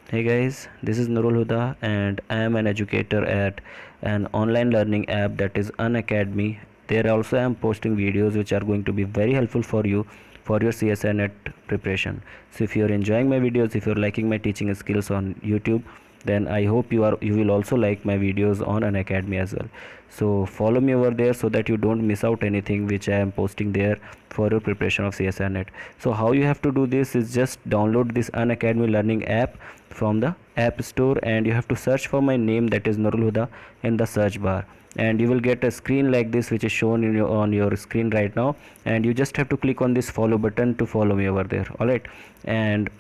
Hey guys, this is Nurul Huda and I am an educator at an online learning app that is Unacademy. There also I am posting videos which are going to be very helpful for you for your CSI net preparation. So if you are enjoying my videos, if you are liking my teaching skills on YouTube, then I hope you will also like my videos on Unacademy as well. So follow me over there so that you don't miss out anything which I am posting there for your preparation of CSI net. So how you have to do this is just download this Unacademy learning app from the app store, and you have to search for my name, that is Nurul Huda, in the search bar, and you will get a screen like this which is shown on your screen right now, and you just have to click on this follow button to follow me over there. All right, and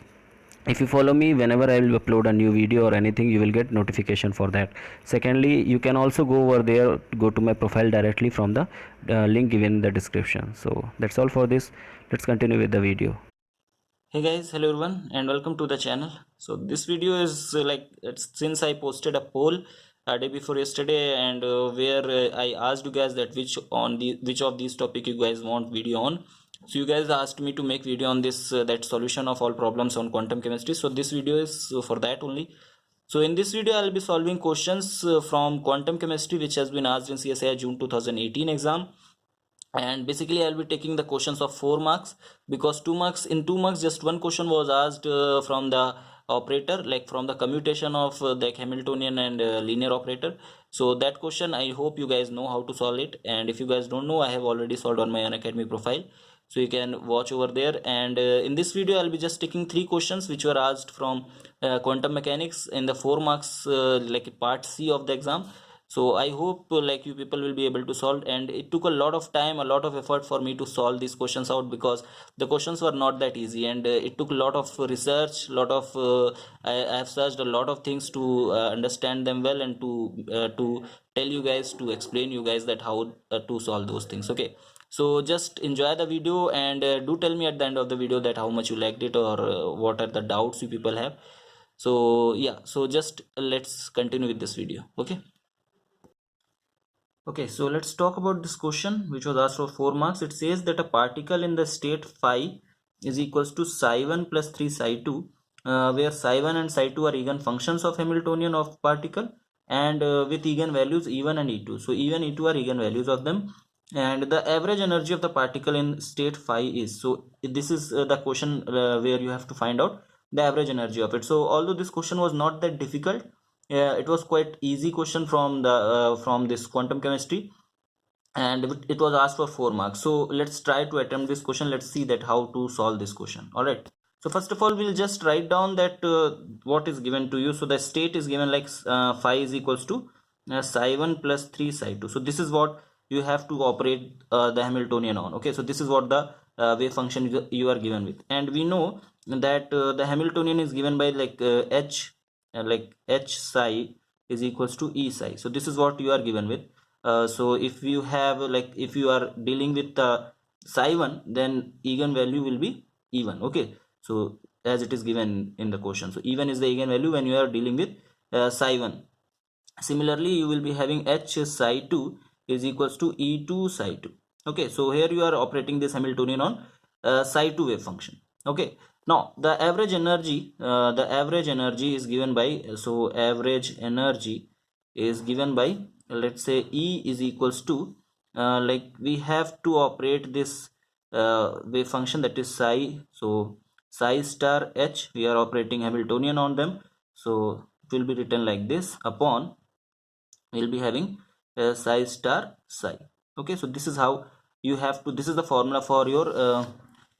if you follow me, whenever I will upload a new video or anything, you will get notification for that. Secondly, you can also go over there, go to my profile directly from the link given in the description. So that's all for this. Let's continue with the video. Hey guys, hello everyone and welcome to the channel. So this video is since I posted a poll day before yesterday, and where I asked you guys that which of these topic you guys want video on. So you guys asked me to make video on this that solution of all problems on quantum chemistry. So this video is for that only. So in this video I'll be solving questions from quantum chemistry which has been asked in CSIR June 2018 exam, and basically I'll be taking the questions of 4 marks, because 2 marks, in 2 marks just one question was asked from the operator, like from the commutation of the Hamiltonian and linear operator. So that question I hope you guys know how to solve it, and if you guys don't know, I have already solved on my Unacademy profile, so you can watch over there. And in this video I'll be just taking 3 questions which were asked from quantum mechanics in the 4 marks like part C of the exam. So I hope like you people will be able to solve, and it took a lot of time, a lot of effort for me to solve these questions out, because the questions were not that easy, and it took a lot of research, lot of I have searched a lot of things to understand them well, and to tell you guys, to explain you guys that how to solve those things. Okay, so just enjoy the video, and do tell me at the end of the video that how much you liked it, or what are the doubts you people have. So yeah, so just let's continue with this video. Okay, so let's talk about this question which was asked for 4 marks. It says that a particle in the state phi is equals to psi 1 plus 3 psi 2, where psi 1 and psi 2 are eigenfunctions of Hamiltonian of particle, and with eigenvalues E1 and E2. So E1 and E2 are eigenvalues of them, and the average energy of the particle in state phi is. So this is the question where you have to find out the average energy of it. So although this question was not that difficult, yeah, it was quite easy question from the from this quantum chemistry, and it was asked for 4 marks. So let's try to attempt this question. Let's see that how to solve this question. All right, so first of all we'll just write down that what is given to you. So the state is given like phi is equals to psi 1 plus 3 psi 2. So this is what you have to operate the Hamiltonian on. Okay, so this is what the wave function you are given with, and we know that the Hamiltonian is given by like h like h psi is equals to e psi. So this is what you are given with. So if you have like, if you are dealing with psi 1, then eigenvalue will be E1. Okay, so as it is given in the question, so E1 is the eigenvalue when you are dealing with psi 1. Similarly, you will be having h psi 2 is equals to E2 psi 2. Okay, so here you are operating this Hamiltonian on psi 2 wave function. Okay, now the average energy is given by, so average energy is given by, let's say E is equals to like we have to operate this wave function, that is psi. So psi star h, we are operating Hamiltonian on them, so it will be written like this, upon we'll be having psi star psi. Okay, so this is how you have to, this is the formula for your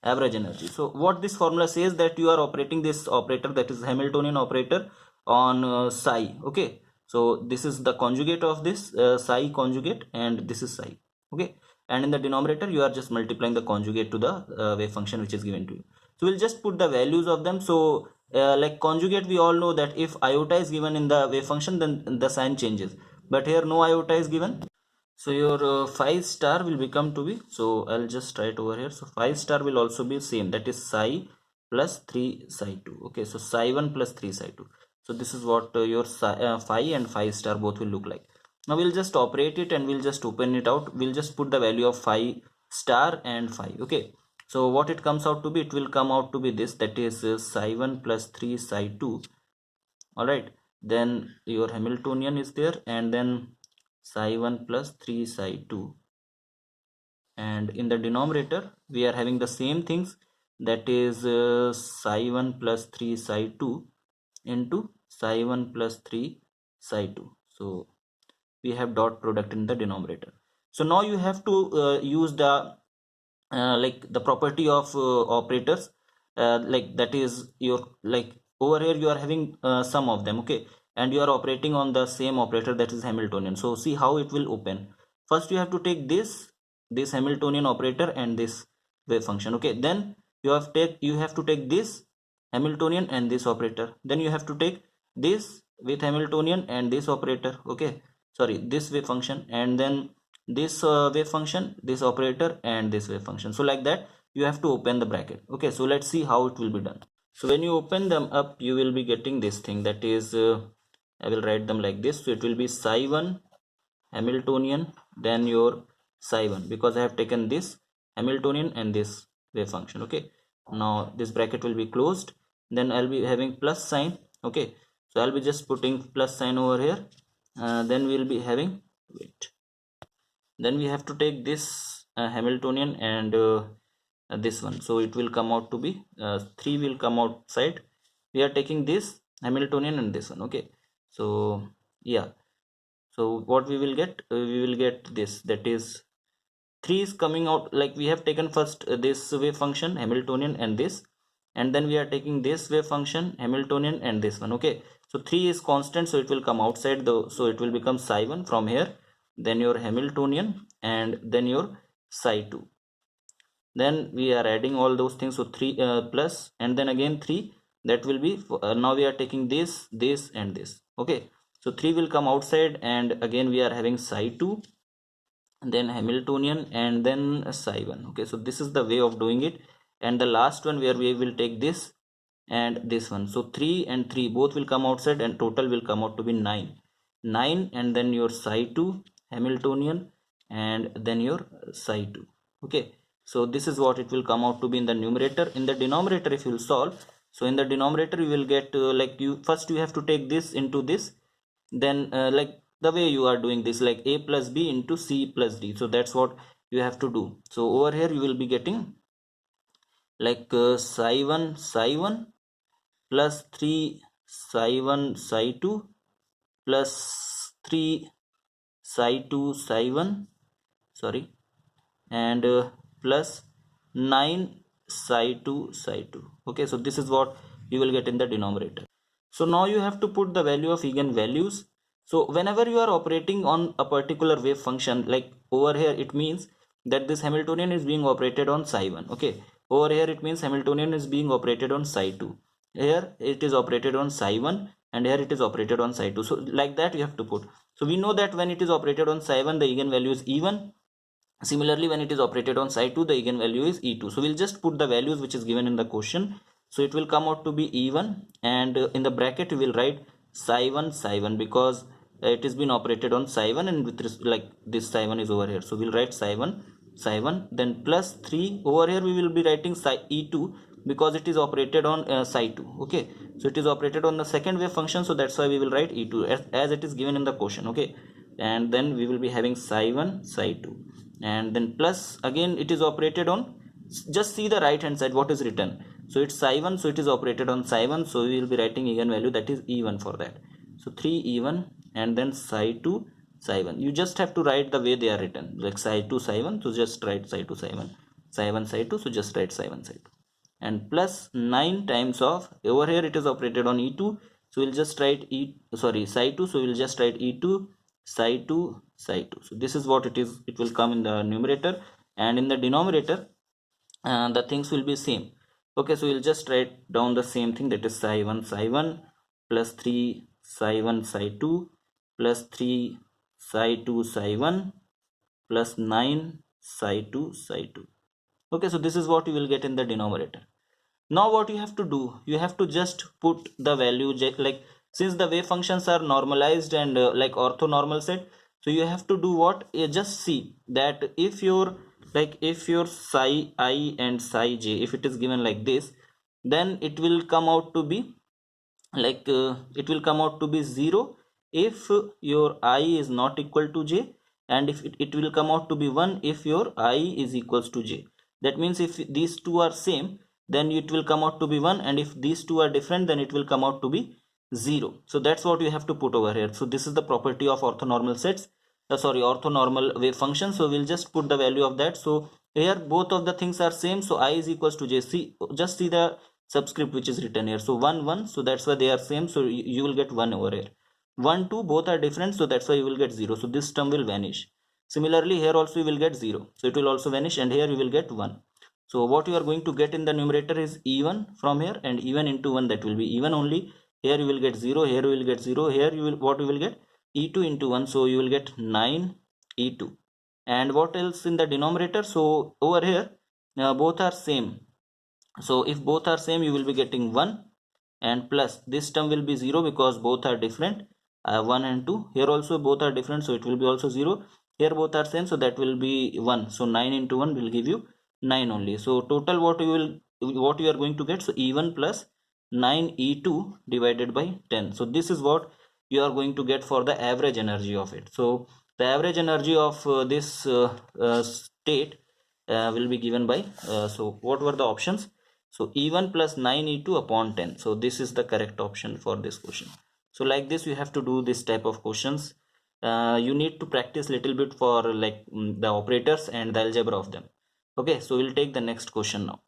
average energy. So what this formula says, that you are operating this operator, that is Hamiltonian operator, on psi. Okay, so this is the conjugate of this psi conjugate, and this is psi. Okay, and in the denominator you are just multiplying the conjugate to the wave function which is given to you. So we'll just put the values of them. So like conjugate, we all know that if iota is given in the wave function, then the sign changes, but here no iota is given. So your 5 star will become to be, so I'll just write over here. So 5 star will also be same, that is psi plus 3 psi 2. Okay, so psi 1 plus 3 psi 2. So this is what your phi and 5 star both will look like. Now we'll just operate it, and we'll just open it out. We'll just put the value of phi star and phi. Okay, so what it comes out to be, it will come out to be this, that is psi 1 plus 3 psi 2 all right. Then your Hamiltonian is there, and then psi 1 plus 3 psi 2, and in the denominator we are having the same things, that is psi 1 plus 3 psi 2 into psi 1 plus 3 psi 2. So we have dot product in the denominator. So now you have to use the like the property of operators, like that is your, like over here you are having some of them, okay, and you are operating on the same operator, that is Hamiltonian. So see how it will open. First you have to take this Hamiltonian operator and this wave function, okay, then you have to take this Hamiltonian and this operator, then you have to take this with Hamiltonian and this operator, okay, sorry, this wave function, and then this wave function, this operator, and this wave function. So like that you have to open the bracket, okay. So let's see how it will be done. So when you open them up, you will be getting this thing, that is I will write them like this. So it will be psi 1 Hamiltonian, then your psi 1, because I have taken this Hamiltonian and this wave function, okay. Now this bracket will be closed, then I'll be having plus sign, okay. So I'll be just putting plus sign over here, then we'll be having, wait, then we have to take this Hamiltonian and this one, so it will come out to be 3 will come outside. We are taking this Hamiltonian and this one, okay. So yeah, so what we will get, we will get this, that is 3 is coming out, like we have taken first this wave function Hamiltonian and this, and then we are taking this wave function Hamiltonian and this one, okay. So 3 is constant, so it will come outside the, so it will become psi 1 from here, then your Hamiltonian, and then your psi 2, then we are adding all those things. So 3 plus, and then again 3, that will be now we are taking this and this, okay. So 3 will come outside, and again we are having psi 2, then Hamiltonian, and then psi 1, okay. So this is the way of doing it. And the last one where we will take this and this one, so 3 and 3 both will come outside, and total will come out to be 9, and then your psi 2 Hamiltonian, and then your psi 2, okay. So this is what it will come out to be in the numerator. In the denominator, if you will solve, so in the denominator you will get like, you first you have to take this into this, then like the way you are doing this, like a plus b into c plus d, so that's what you have to do. So over here you will be getting like psi 1 plus 3 psi 1 psi 2 plus 3 psi 2 psi 1, sorry, and plus 9 psi 2 psi 2, okay. So this is what you will get in the denominator. So now you have to put the value of eigenvalues. So whenever you are operating on a particular wave function, like over here it means that this Hamiltonian is being operated on psi 1, okay. Over here it means Hamiltonian is being operated on psi 2, here it is operated on psi 1, and here it is operated on psi 2. So like that you have to put. So we know that when it is operated on psi 1, the eigenvalue is e1. Similarly, when it is operated on psi 2, the eigenvalue is e2. So we'll just put the values which is given in the question. So it will come out to be e1, and in the bracket we will write psi 1 psi 1, because it has been operated on psi 1, and with this, like this psi 1 is over here, so we'll write psi 1 psi 1, then plus 3 over here we will be writing psi e2, because it is operated on psi 2, okay. So it is operated on the second wave function, so that's why we will write e2 as it is given in the question, okay. And then we will be having psi 1 psi 2, and then plus again it is operated on, just see the right hand side what is written. So it's psi 1, so it is operated on psi 1, so we will be writing eigenvalue, that is e1 for that. So 3 e1, and then psi 2 psi 1. You just have to write the way they are written, like psi 2 psi 1, so just write psi 2 psi 1, psi 1 psi 2, so just write psi 1 psi 2, and plus 9 times of, over here it is operated on e2, so we'll just write psi 2, so we'll just write e2 psi 2 psi 2. So this is what it is, it will come in the numerator, and in the denominator the things will be same, okay. So we'll just write down the same thing, that is psi 1 psi 1 plus 3 psi 1 psi 2 plus 3 psi 2 psi 1 plus 9 psi 2 psi 2, okay. So this is what you will get in the denominator. Now what you have to do, you have to just put the value, like since the wave functions are normalized and like orthonormal set, so you have to do what, just see that if your, like if your psi I and psi j, if it is given like this, then it will come out to be like it will come out to be 0 if your I is not equal to j, and if it will come out to be 1 if your I is equals to j. That means if these two are same, then it will come out to be 1, and if these two are different, then it will come out to be 0. So that's what you have to put over here. So this is the property of orthonormal sets, sorry, orthonormal wave function. So we'll just put the value of that. So here both of the things are same, so I is equals to j. See, just see the subscript which is written here. So 1 1, so that's why they are same, so you will get 1 over here. 1 2, both are different, so that's why you will get 0, so this term will vanish. Similarly here also you will get 0, so it will also vanish, and here you will get 1. So what you are going to get in the numerator is even from here, and even into 1, that will be even only. Here you will get 0, here you will get 0, here you will, what you will get, e2 into 1, so you will get 9 e2. And what else in the denominator? So over here both are same, so if both are same you will be getting 1, and plus this term will be 0 because both are different, 1 and 2. Here also both are different, so it will be also 0. Here both are same, so that will be 1, so 9 into 1 will give you 9 only. So total what you are going to get, so e1 plus 9 e2 divided by 10. So this is what you are going to get for the average energy of it. So the average energy of this state will be given by so what were the options? So e1 plus 9 e2 upon 10. So this is the correct option for this question. So like this you have to do this type of questions. You need to practice little bit for like the operators and the algebra of them. Okay, so we'll take the next question now.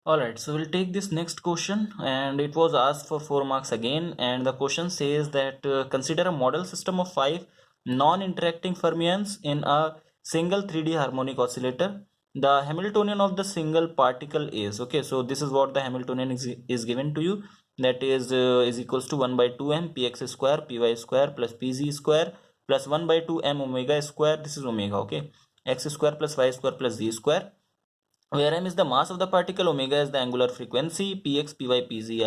Alright, so we'll take this next question, and it was asked for 4 marks again, and the question says that consider a model system of 5 non-interacting fermions in a single 3D harmonic oscillator. The Hamiltonian of the single particle is, okay, so this is what the Hamiltonian is given to you, that is equals to 1 by 2m px square py square plus pz square plus 1 by 2m omega square, this is omega, okay, x square plus y square plus z square, where m is the mass of the particle, omega is the angular frequency, px, py, pz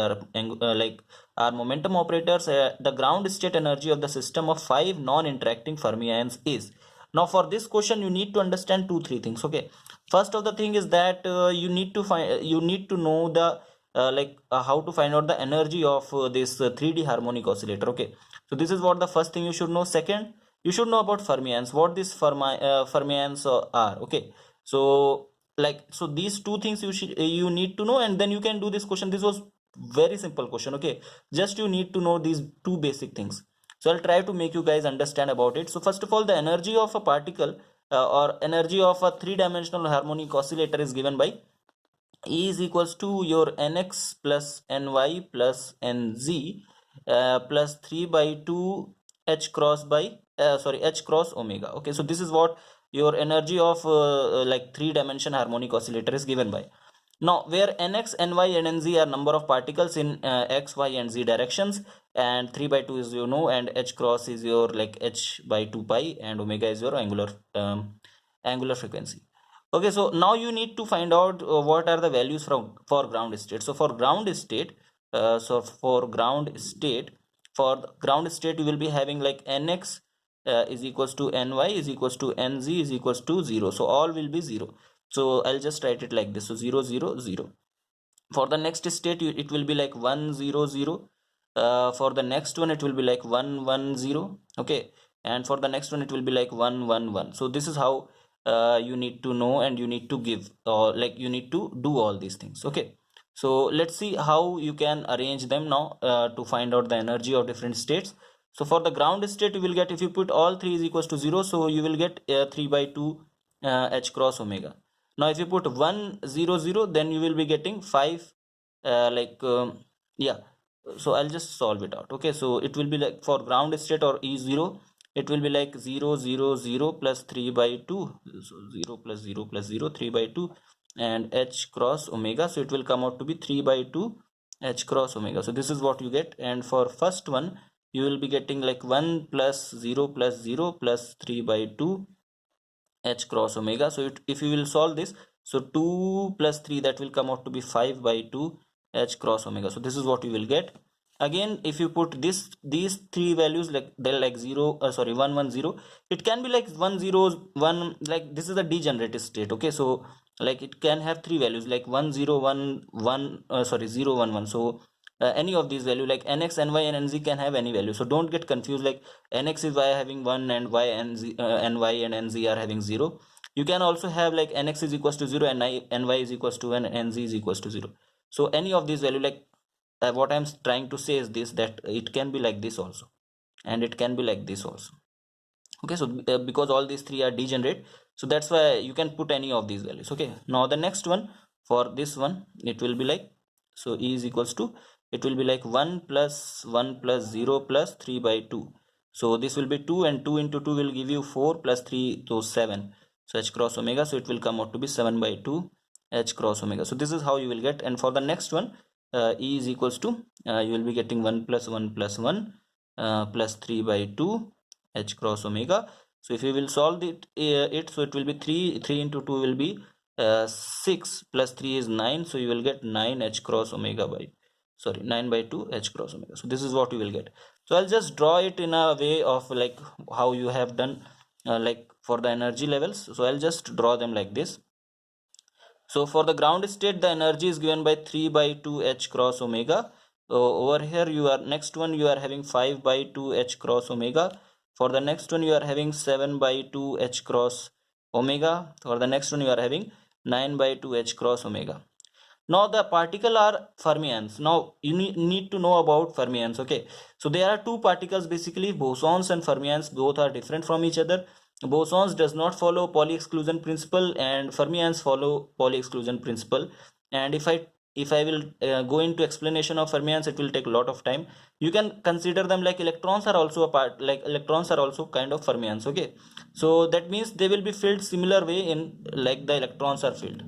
are momentum operators. The ground state energy of the system of 5 non-interacting fermions is. Now for this question you need to understand 2-3 things. Okay, first of the thing is that you need to know the how to find out the energy of this 3D harmonic oscillator. Okay, so this is what the first thing you should know. Second, you should know about fermions, what these fermions are. Okay, so so these two things you need to know, and then you can do this question. This was very simple question. Okay, just you need to know these two basic things. So I'll try to make you guys understand about it. So first of all, the energy of a particle or energy of a three-dimensional harmonic oscillator is given by E is equals to your nx plus ny plus nz plus 3 by 2 h cross by h cross omega. Okay, so this is what your energy of like 3-dimension harmonic oscillator is given by. Now where nx, ny and nz are number of particles in x, y and z directions, and 3 by 2 is and h cross is your like h by 2 pi, and omega is your angular frequency. Okay, so now you need to find out what are the values for ground state. So for ground state you will be having like nx is equals to ny is equals to nz is equals to 0. So all will be 0. So I'll just write it like this. So 0 0 0. For the next state it will be like 1 0 0. For the next one it will be like 1 1 0. Okay, and for the next one it will be like 1 1 1. So this is how you need to know, and you need to give like you need to do all these things. Okay, so let's see how you can arrange them now to find out the energy of different states. So for the ground state you will get, if you put all 3 is equals to 0, so you will get 3 by 2 h cross omega. Now if you put 1 0 0, then you will be getting 5 yeah, so I'll just solve it out. Okay, so it will be like for ground state or E0, it will be like 0 0 0 plus 3 by 2, so 0 plus 0 plus 0 3 by 2 and h cross omega, so it will come out to be 3 by 2 h cross omega. So this is what you get. And for first one you will be getting like 1 plus 0 plus 0 plus 3 by 2 h cross omega. So if you will solve this, so 2 plus 3, that will come out to be 5 by 2 h cross omega. So this is what you will get. Again, if you put these three values, like they're like 0 sorry 1 1 0, it can be like 1 0 1, like this is a degenerated state. Okay, so like it can have three values like 1 0 1 1 sorry 0 1 1. So any of these value, like nx, ny and nz can have any value. So don't get confused, like nx is y having 1 and y and ny and nz are having 0. You can also have like nx is equals to 0 and ny is equals to 1 and nz is equals to 0. So any of these value, like what I'm trying to say is this, that it can be like this also and it can be like this also. Okay, so because all these three are degenerate, so that's why you can put any of these values. Okay, now the next one, for this one it will be like, so E is equals to, it will be like 1 plus 1 plus 0 plus 3 by 2. So this will be 2 and 2 into 2 will give you 4 plus 3, so 7. So h cross omega, so it will come out to be 7 by 2 h cross omega. So this is how you will get. And for the next one, E is equals to, you will be getting 1 plus 1 plus 1 plus 3 by 2 h cross omega. So if you will solve it, so it will be 3 into 2 will be 6 plus 3 is 9. So you will get 9 h cross omega by, sorry, 9 by 2 h cross omega. So this is what you will get. So I'll just draw it in a way of like how you have done like for the energy levels. So I'll just draw them like this. So for the ground state, the energy is given by 3 by 2 h cross omega. So over here you are, next one you are having 5 by 2 h cross omega. For the next one you are having 7 by 2 h cross omega. For the next one you are having 9 by 2 h cross omega. Now the particle are fermions. Now you need to know about fermions. Okay, so there are two particles basically, bosons and fermions. Both are different from each other. Bosons does not follow Pauli exclusion principle and fermions follow Pauli exclusion principle. And if I will go into explanation of fermions, it will take a lot of time. You can consider them like electrons are also a part, like electrons are also kind of fermions. Okay, so that means they will be filled similar way in like the electrons are filled.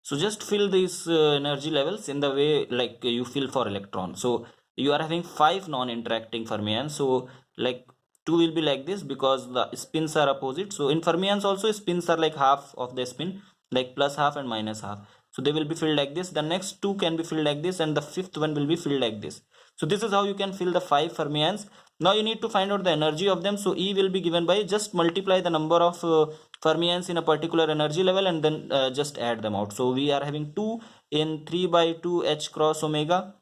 So just fill these energy levels in the way like you fill for electrons. So you are having 5 non-interacting fermions. So like 2 will be like this because the spins are opposite. So in fermions also spins are like half of the spin, like plus half and minus half. So they will be filled like this. The next 2 can be filled like this and the fifth one will be filled like this. So this is how you can fill the 5 fermions. Now you need to find out the energy of them. So E will be given by, just multiply the number of fermions in a particular energy level and then just add them out. So we are having 2 in 3 by 2 h cross omega,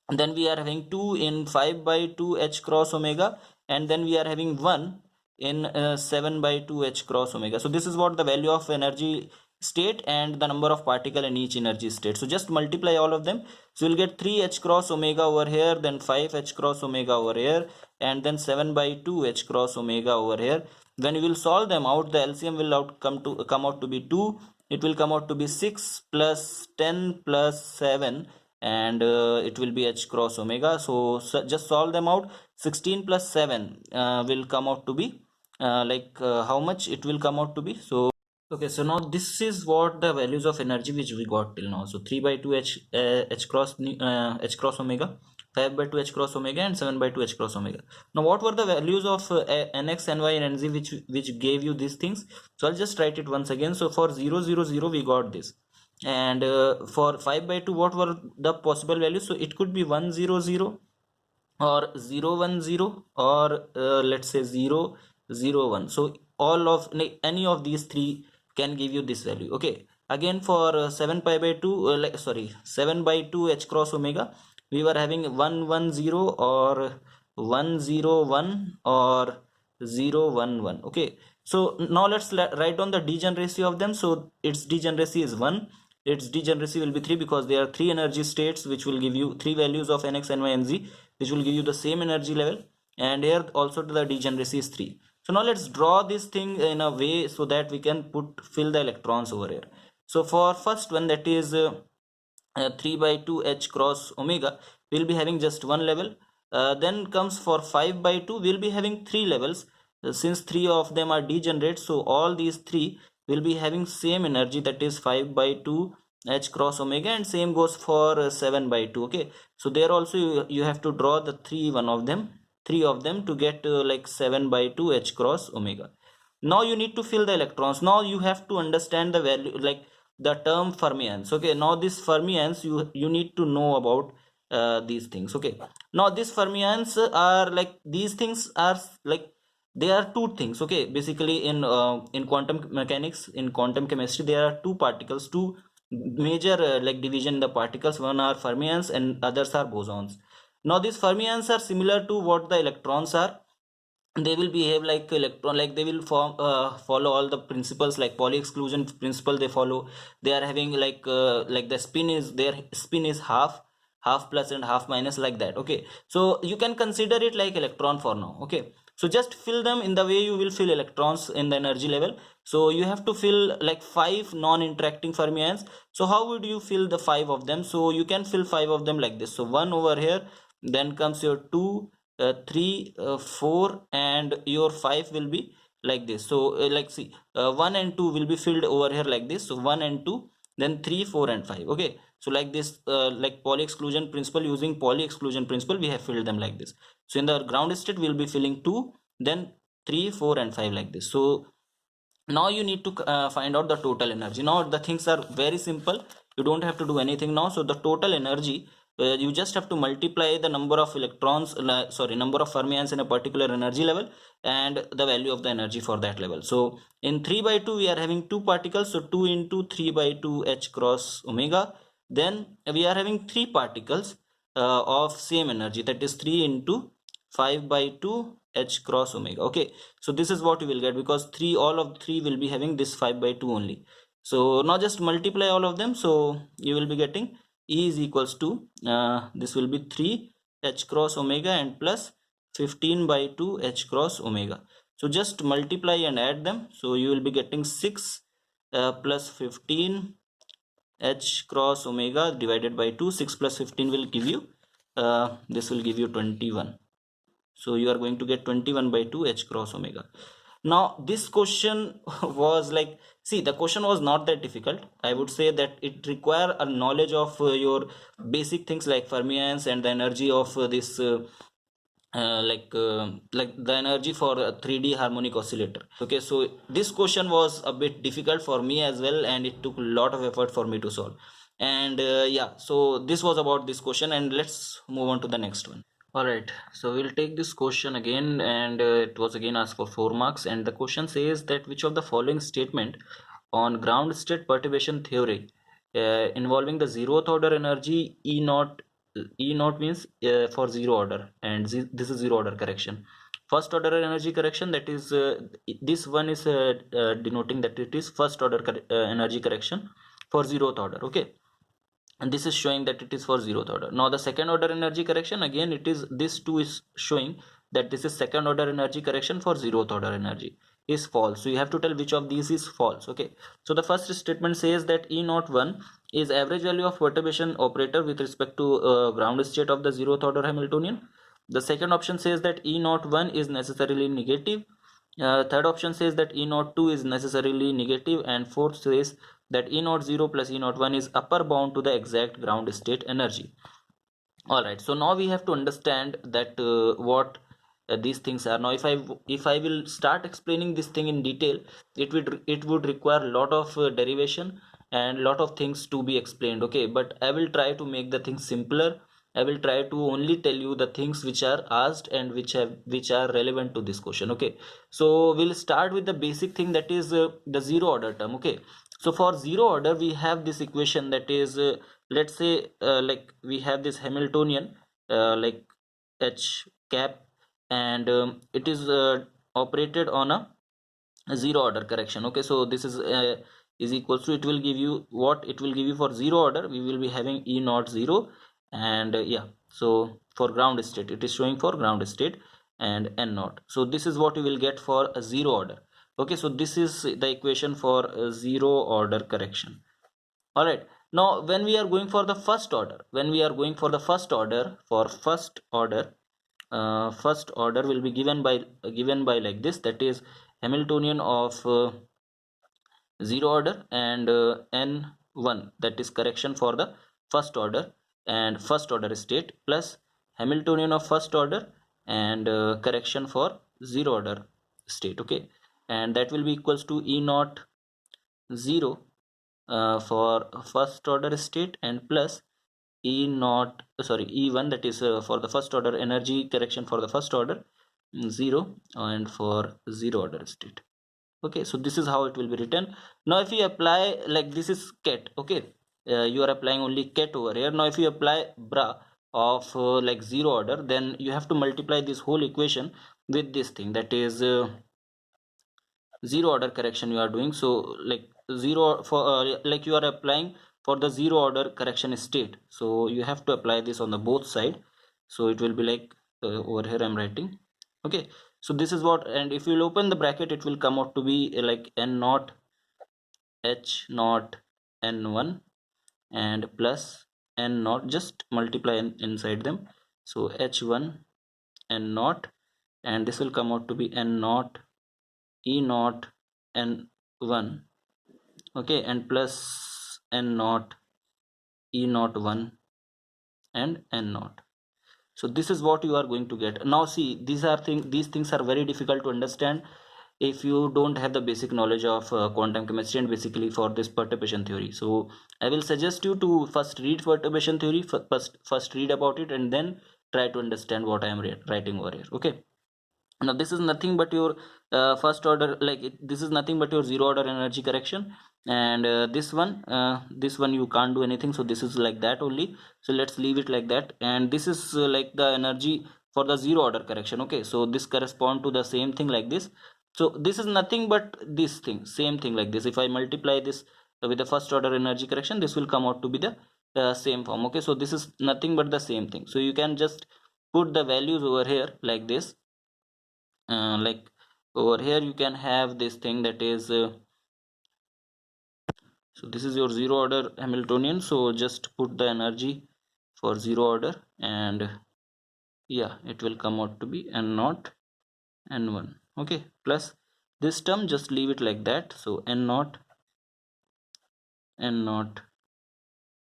and then we are having 2 in 5 by 2 h cross omega, and then we are having 1 in 7 by 2 h cross omega. So this is what the value of energy state and the number of particle in each energy state. So just multiply all of them. So you'll get 3 h cross omega over here, then 5 h cross omega over here, and then 7 by 2 h cross omega over here. When you will solve them out, the LCM will come out to be 2. It will come out to be 6 plus 10 plus 7, and it will be h cross omega. So just solve them out. 16 plus 7 will come out to be how much it will come out to be. So okay, so now this is what the values of energy which we got till now. So 3 by 2 h cross omega, 5 by 2 h cross omega, and 7 by 2 h cross omega. Now what were the values of nx, ny and nz which gave you these things? So I'll just write it once again. So for 0 0 0 we got this, and for 5 by 2 what were the possible values? So it could be 1 0 0 or 0 1 0 or let's say 0 0 1. So all of any of these three can give you this value. Okay, again for 7 pi by 2 7 by 2 h cross omega, we were having 1 1 0 or 1 0 1 or 0 1 1. Okay, so now let's write down the degeneracy of them. So its degeneracy is 1, its degeneracy will be 3 because there are 3 energy states which will give you 3 values of nx, ny and z which will give you the same energy level, and here also the degeneracy is 3. So now let's draw this thing in a way so that we can fill the electrons over here. So for first one, that is 3 by 2 h cross omega, we'll be having just one level. Then comes for 5 by 2, we'll be having 3 levels. Since 3 of them are degenerate, so all these 3 will be having same energy, that is 5 by 2 h cross omega, and same goes for 7 by 2. Okay, so there also you have to draw the three of them to get like 7 by 2 h cross omega. Now you need to fill the electrons. Now you have to understand the value, like the term fermions. Okay, now this fermions, you need to know about these things. Okay, now these fermions are like, these things are like, there are two things. Okay, basically in quantum mechanics, in quantum chemistry, there are two particles, two major like division in the particles. One are fermions and others are bosons. Now these fermions are similar to what the electrons are. They will behave like electron, like they will follow all the principles like Pauli exclusion principle they follow. They are having like the spin is, their spin is half plus and half minus, like that. Okay, so you can consider it like electron for now. Okay, so just fill them in the way you will fill electrons in the energy level. So you have to fill like 5 non-interacting fermions. So how would you fill the 5 of them? So you can fill 5 of them like this. So 1 over here, then comes your 2, 3, 4, and your 5 will be like this. So like see, 1 and 2 will be filled over here like this. So 1 and 2, then 3, 4 and 5. Okay, so like this, like Pauli exclusion principle, using Pauli exclusion principle we have filled them like this. So in the ground state we will be filling 2, then 3, 4 and 5 like this. So now you need to find out the total energy. Now the things are very simple, you don't have to do anything now. So the total energy, you just have to multiply the number of electrons, number of fermions in a particular energy level, and the value of the energy for that level. So in 3 by 2 we are having 2 particles, so 2 into 3 by 2 h cross omega. Then we are having 3 particles of same energy, that is 3 into 5 by 2 h cross omega. Okay, so this is what you will get, because all of 3 will be having this 5 by 2 only. So now just multiply all of them. So you will be getting E is equals to this will be 3 h cross omega and plus 15 by 2 h cross omega. So just multiply and add them. So you will be getting 6 plus 15 h cross omega divided by 2. 6 plus 15 will give you this will give you 21. So you are going to get 21 by 2 h cross omega. Now this question was like, see, the question was not that difficult. I would say that it require a knowledge of your basic things like fermions and the energy of this like the energy for a 3D harmonic oscillator. Okay, so this question was a bit difficult for me as well, and it took a lot of effort for me to solve. And yeah, so this was about this question, and let's move on to the next one. All right, so we'll take this question again, and it was again asked for 4 marks. And the question says that which of the following statement on ground state perturbation theory involving the zeroth order energy E naught means for zero order, and this is zero order correction. First order energy correction, that is this one is denoting that it is first order energy correction for zeroth order. Okay, and this is showing that it is for zeroth order. Now the second order energy correction, again it is, this too is showing that this is second order energy correction for zeroth order energy is false. So you have to tell which of these is false. Okay, so the first statement says that E naught 1 is average value of perturbation operator with respect to ground state of the zeroth order Hamiltonian. The second option says that E naught 1 is necessarily negative. Third option says that E naught 2 is necessarily negative, and fourth says that E naught 0 plus E naught 1 is upper bound to the exact ground state energy. All right, so now we have to understand that what these things are. Now if I will start explaining this thing in detail, it would require a lot of derivation and lot of things to be explained. Okay, but I will try to make the things simpler. I will try to only tell you the things which are asked and which are relevant to this question. Okay, so we'll start with the basic thing, that is the zero order term. Okay, so for zero order we have this equation, that is let's say like we have this Hamiltonian like h cap, and it is operated on a zero order correction. Okay, so this is equals to, it will give you what it will give you for zero order. We will be having E naught 0, and yeah, so for ground state it is showing for ground state, and N naught. So this is what you will get for a zero order. Okay, so this is the equation for a zero order correction. All right, now when we are going for the first order, first order will be given by like this, that is Hamiltonian of zero order, and n1, that is correction for the first order and first order state, plus Hamiltonian of first order and correction for zero order state. Okay, and that will be equals to E naught 0 for first order state, and plus E1, that is for the first order energy correction for the first order 0, and for zero order state. Okay, so this is how it will be written. Now if we apply, like this is ket. Okay, you are applying only ket over here. Now if you apply bra of like zero order, then you have to multiply this whole equation with this thing, that is zero order correction you are doing. So like zero for like you are applying for the zero order correction state, so you have to apply this on the both side. So it will be like over here I'm writing, okay. So this is what, and if you will open the bracket, it will come out to be like n naught h naught n1 and plus n naught, just multiply inside them. So h1 n naught, and this will come out to be n naught e naught n1, okay, and plus n naught e naught 1 and n naught. So this is what you are going to get. Now see, these things are very difficult to understand if you don't have the basic knowledge of quantum chemistry and basically for this perturbation theory. So I will suggest you to first read perturbation theory, first read about it, and then try to understand what I am writing over here, okay. Now this is nothing but your first order, like this is nothing but your zero order energy correction, and this one you can't do anything, so this is like that only. So let's leave it like that, and this is like the energy for the zero order correction, okay. So this correspond to the same thing like this. So this is nothing but this thing, same thing like this. If I multiply this with the first order energy correction, this will come out to be the same form, okay. So this is nothing but the same thing. So you can just put the values over here like this. Like over here you can have this thing, that is so this is your zero order Hamiltonian. So just put the energy for zero order, and yeah, it will come out to be n naught n1, okay, plus this term just leave it like that. So n naught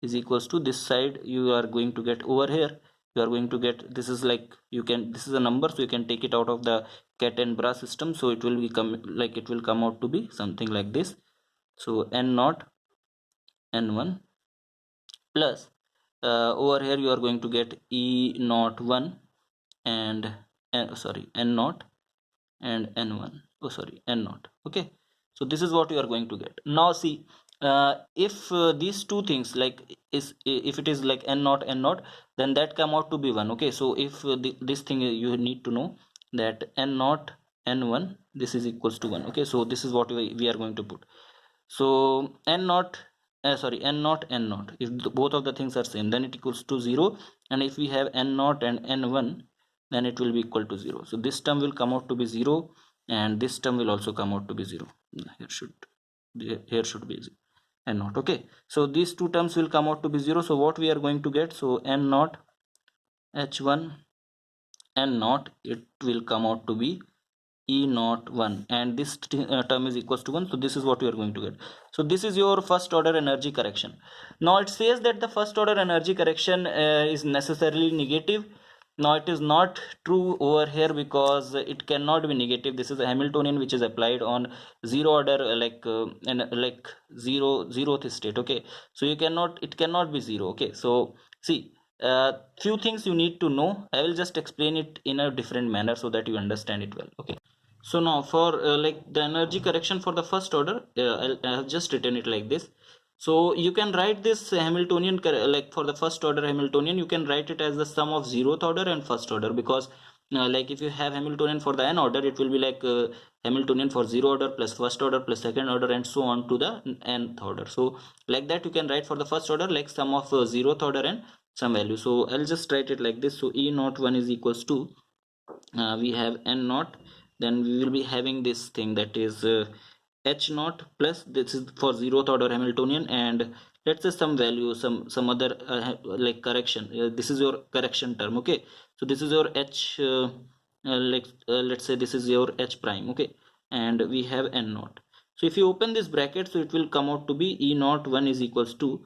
is equals to this side you are going to get over here, you are going to get, this is like, you can, this is a number, so you can take it out of the cat and bra system. So it will become like, it will come out to be something like this. So n naught n1 plus over here you are going to get e naught 1 and sorry, n naught and n1, oh sorry, n naught, okay. So this is what you are going to get. Now see, if these two things like is, if it is like n naught n naught, then that come out to be 1, okay. So if this thing you need to know that n naught n1, this is equals to 1, okay. So this is what we are going to put. So n naught sorry, n naught n naught, if both of the things are same, then it equals to 0, and if we have n naught and n1, then it will be equal to 0. So this term will come out to be 0, and this term will also come out to be 0. Here should be n naught, okay. So these two terms will come out to be 0. So what we are going to get, so n naught h1 n naught, it will come out to be e naught 1, and this term is equals to 1. So this is what you are going to get. So this is your first order energy correction. Now it says that the first order energy correction is necessarily negative. Now it is not true over here, because it cannot be negative. This is a Hamiltonian which is applied on zero order and like zeroth state, okay. So you cannot, it cannot be 0, okay. So see, few things you need to know. I will just explain it in a different manner so that you understand it well, okay. So now for like the energy correction for the first order, I have just written it like this. So you can write this Hamiltonian, like for the first order Hamiltonian, you can write it as the sum of zeroth order and first order, because like if you have Hamiltonian for the n order, it will be like Hamiltonian for zero order plus first order plus second order and so on to the nth order. So like that you can write for the first order like sum of zeroth order and some value. So I'll just write it like this. So e naught 1 is equals to we have n naught, then we will be having this thing, that is h naught plus, this is for zeroth order Hamiltonian, and let's say some value, some other like correction, this is your correction term, okay. So this is your h let's say this is your h prime, okay, and we have n naught. So if you open this bracket, so it will come out to be e naught 1 is equals to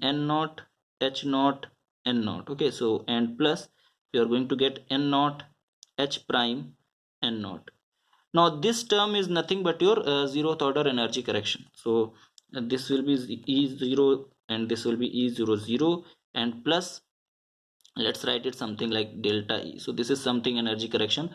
n naught h naught n naught, okay. So and plus you are going to get n naught h prime n naught. Now this term is nothing but your zeroth order energy correction. So this will be e0 and this will be e00, and plus let's write it something like delta E. So this is something energy correction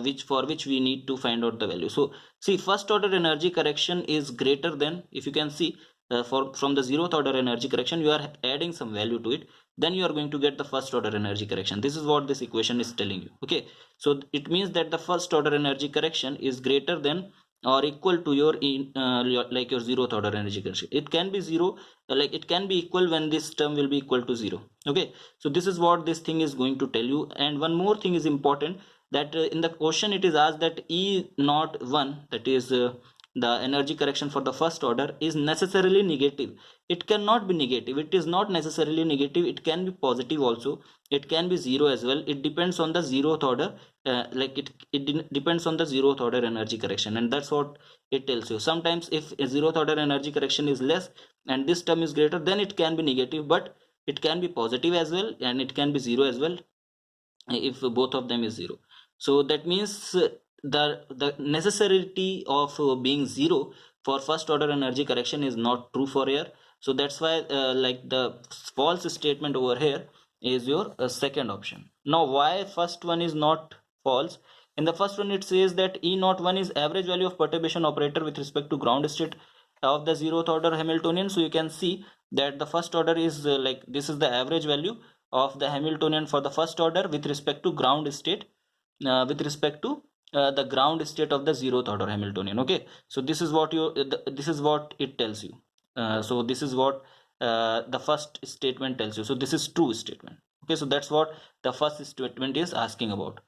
which for which we need to find out the value. So see, first order energy correction is greater than, if you can see, from the zeroth order energy correction, you are adding some value to it, then you are going to get the first order energy correction. This is what this equation is telling you. Okay, so it means that the first order energy correction is greater than or equal to your like your zeroth order energy correction. It can be zero, like it can be equal when this term will be equal to zero. Okay, so this is what this thing is going to tell you. And one more thing is important, that in the question it is asked that E naught 1, that is the energy correction for the first order, is necessarily negative. It cannot be negative. It is not necessarily negative. It can be positive also. It can be zero as well. It depends on the zeroth order, like it depends on the zeroth order energy correction, and that's what it tells you. Sometimes if a zeroth order energy correction is less and this term is greater, then it can be negative, but it can be positive as well, and it can be zero as well if both of them is zero. So that means the necessity of being zero for first order energy correction is not true for here. So that's why like the false statement over here is your second option. Now why first one is not false? In the first one it says that E naught 1 is average value of perturbation operator with respect to ground state of the zeroth order Hamiltonian. So you can see that the first order is like this is the average value of the Hamiltonian for the first order with respect to ground state, with respect to the ground state of the zeroth order Hamiltonian. Okay, so this is what you this is what it tells you. So this is what the first statement tells you. So this is true statement. Okay, so that's what the first statement is asking about.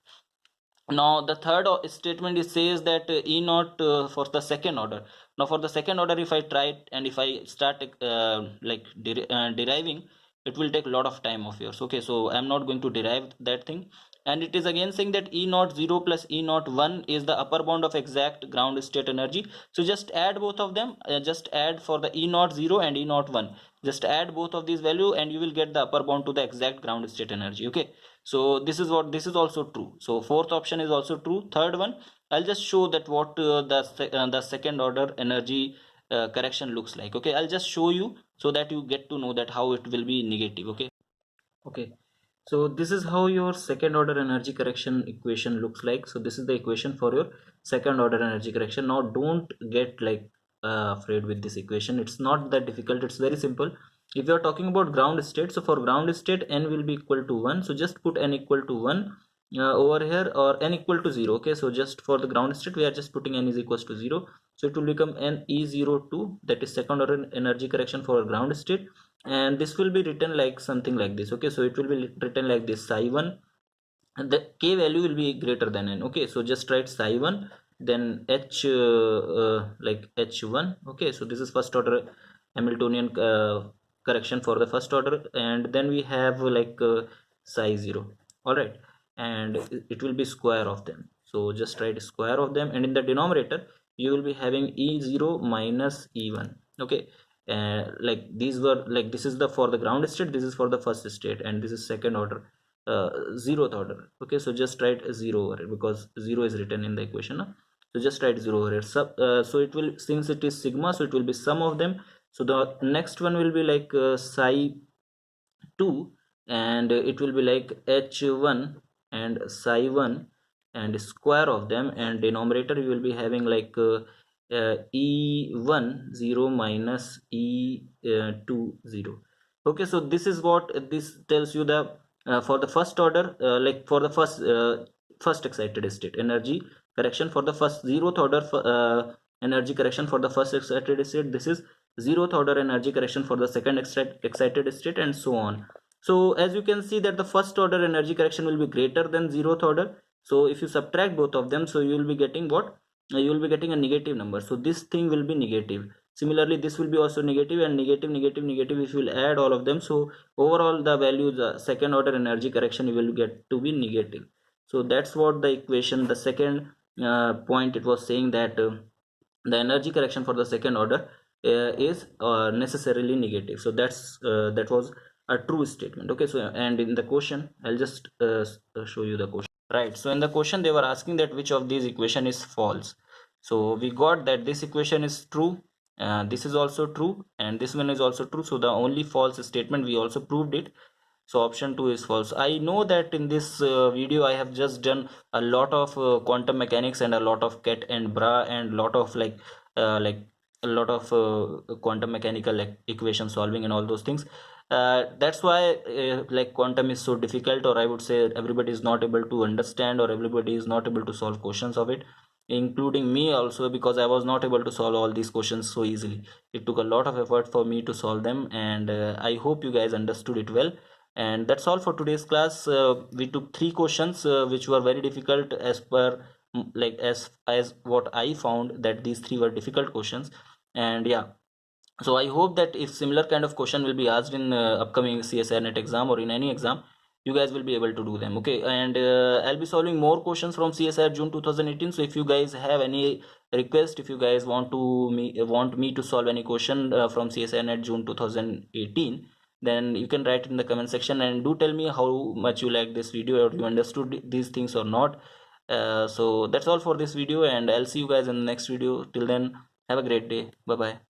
Now the third statement is says that E naught for the second order. Now for the second order, if I try it and if I start like deriving, it will take a lot of time of yours. Okay, so I'm not going to derive that thing. And it is again saying that E naught 0 plus E naught 1 is the upper bound of exact ground state energy. So just add both of them, just add for the E naught 0 and E naught 1, just add both of these value and you will get the upper bound to the exact ground state energy. Okay, so this is what, this is also true. So fourth option is also true. Third one, I'll just show that what the second order energy correction looks like. Okay, I'll just show you so that you get to know that how it will be negative. Okay, so this is how your second order energy correction equation looks like. So this is the equation for your second order energy correction. Now don't get like afraid with this equation. It's not that difficult. It's very simple. If you are talking about ground state, so for ground state n will be equal to 1. So just put n equal to 1 over here, or n equal to 0. Okay, so just for the ground state we are just putting n is equals to 0. So it will become n E02, that is second order energy correction for ground state, and this will be written like something like this. Okay, so it will be written like this: psi 1, and the k value will be greater than n. Okay, so just write psi 1, then h like h1. Okay, so this is first order Hamiltonian correction for the first order, and then we have like psi 0. All right, and it will be square of them. So just write square of them, and in the denominator you will be having E0 minus E1. Okay, like these were like, this is the for the ground state, this is for the first state, and this is second order zeroth order. Okay, so just write 0 over it because 0 is written in the equation. So just write 0 over it. So it will, since it is sigma, so it will be sum of them. So the next one will be like psi 2, and it will be like h1 and psi 1 and square of them, and denominator you will be having like E1 0 minus E2 0. Okay, so this is what this tells you the for the first order, like for the first excited state energy correction for the first zeroth order energy correction for the first excited state. This is zeroth order energy correction for the second excited state, and so on. So as you can see that the first order energy correction will be greater than zeroth order. So if you subtract both of them, so you will be getting what? You will be getting a negative number. So this thing will be negative. Similarly, this will be also negative, and negative, negative, negative. If you will add all of them, so overall the value, the second order energy correction, you will get to be negative. So that's what the equation, the second point, it was saying that the energy correction for the second order is necessarily negative. So that was a true statement. Okay, so and in the question, I'll just show you the question. Right, so in the question they were asking that which of these equation is false. So we got that this equation is true, this is also true, and this one is also true. So the only false statement we also proved it. So option 2 is false. I know that in this video I have just done a lot of quantum mechanics and a lot of cat and bra and lot of like a lot of quantum mechanical equation solving and all those things. That's why like quantum is so difficult, or I would say everybody is not able to understand, or everybody is not able to solve questions of it, including me also, because I was not able to solve all these questions so easily. It took a lot of effort for me to solve them, and I hope you guys understood it well. And that's all for today's class. We took three questions which were very difficult as per like as what I found, that these three were difficult questions. And yeah, so I hope that if similar kind of question will be asked in upcoming CSIR net exam or in any exam, you guys will be able to do them. Okay, and I'll be solving more questions from CSIR June 2018. So if you guys have any request, if you guys want me to solve any question from CSIR net June 2018, then you can write it in the comment section, and do tell me how much you like this video, or you understood these things or not. So that's all for this video, and I'll see you guys in the next video. Till then, have a great day. Bye bye.